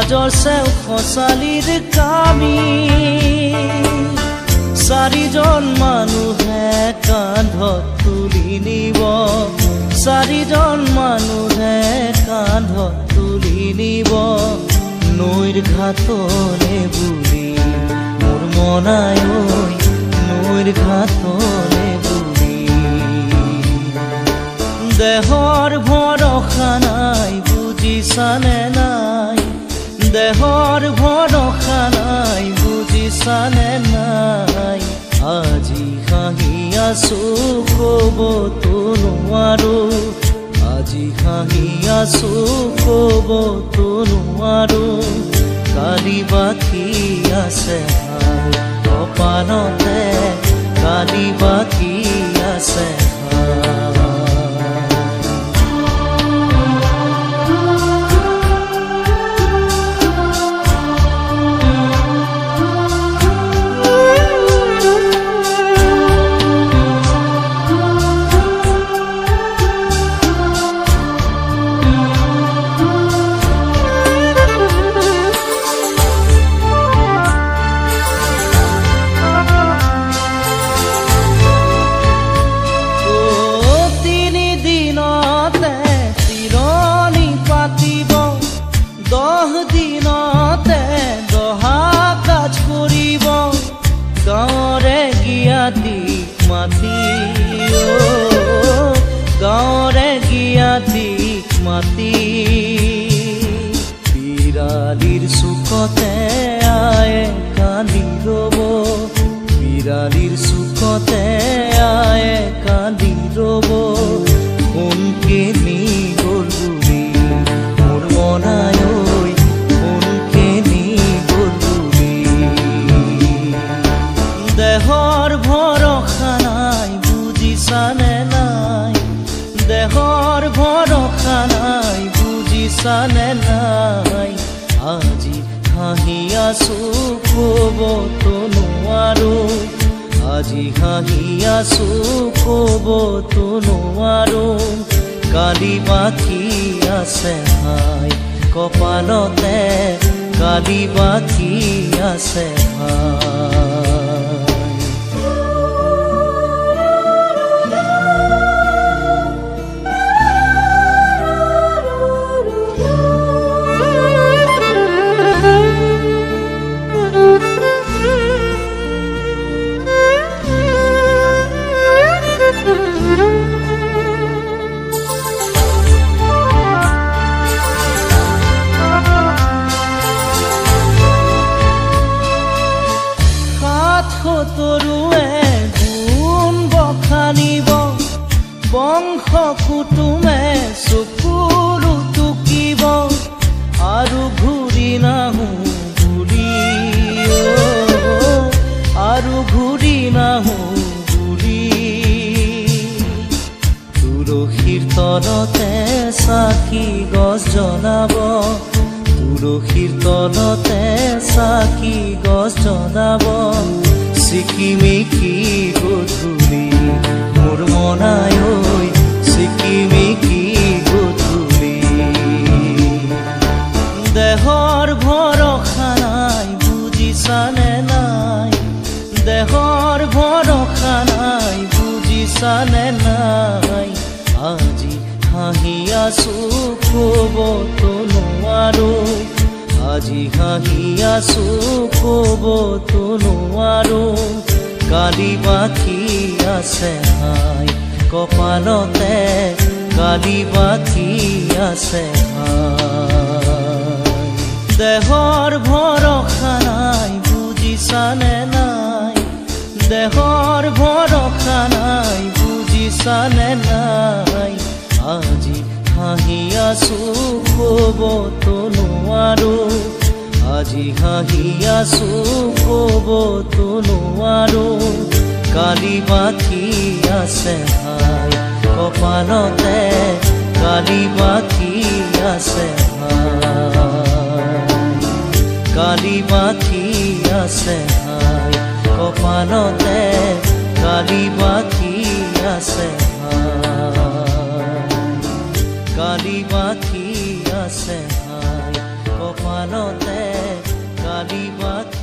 সমাজৰ চেও খচালিৰ কামি চাৰিজন মানুহে কান্ধত তুলি নিব চাৰিজন মানুহে কান্ধত তুলি নিব নৈৰ ঘাটলে বুলি মোৰ মনাই নৈৰ ঘাটলে বুলি দেহৰ ভৰসা নাই বুজিছানে নাই দেহৰ ভৰসা নাই বুজিছানে নাই আজি হাঁহি আছো ক'বতো নোৱাৰো আজি হাঁহি আছো ক'বতো নোৱাৰো কালি বাকী আছে কপালতে কালি বাকী আছে গাঁৱৰে গিয়াতিক মাতি বিৰালিৰ চুকতে আয়ে কান্দি ৰ'ব বিৰালিৰ চুকতে আয়ে কান্দি ৰ'ব কোনকে নি গ'ল বুলি মোৰ মনাই কোনকে নি গ'ল বুলি দেহৰ ভৰসা নাই বুজিছানে নাই দেহৰ ভৰসা নাই বুজিছানে নাই আজি হাঁহি আছো ক'বতো নোৱাৰো আজি হাঁহি আছো ক'বতো নোৱাৰো কালি বাকী আছে হাই কপালতে কালি বাকী আছে হাই তৰুৱে গুণ বখানিব বংশ কুটুমে চকুলো টুকিব আৰু ঘূৰি নাহো বুলি আৰু ঘূৰি নাহো বুলি তুলসীৰ তলতে চাকি গছ জ্বলাব তুলসীৰ তলতে চাকি গছ জ্বলাব চিকিমিকি গধূলি মোৰ মনাই চিকিমিকি গধূলি দেহৰ ভৰসা নাই বুজিছানে নাই দেহৰ ভৰসা নাই বুজিছানে নাই আজি হাঁহি আছো ক'বতো নোৱাৰো আজি হাঁহি আছো ক'বতো নোৱাৰো কালি বাকী আছে হাই কপালতে কালি বাকী আছে হাই দেহৰ ভৰসা নাই বুজিছানে নাই দেহৰ ভৰসা নাই বুজিছানে নাই আজি হাঁহি আছো ক'বতো নোৱাৰো আজি হাঁহি আছো ক'বতো নোৱাৰো কালি বাকী আছে হাই কপালতে কালি বাকী আছে হাই কালি বাকী আছে হাই কপালতে কালি বাকী আছে হাই কালি বাকী আছে হাই কপাল গালতে কালি পাখি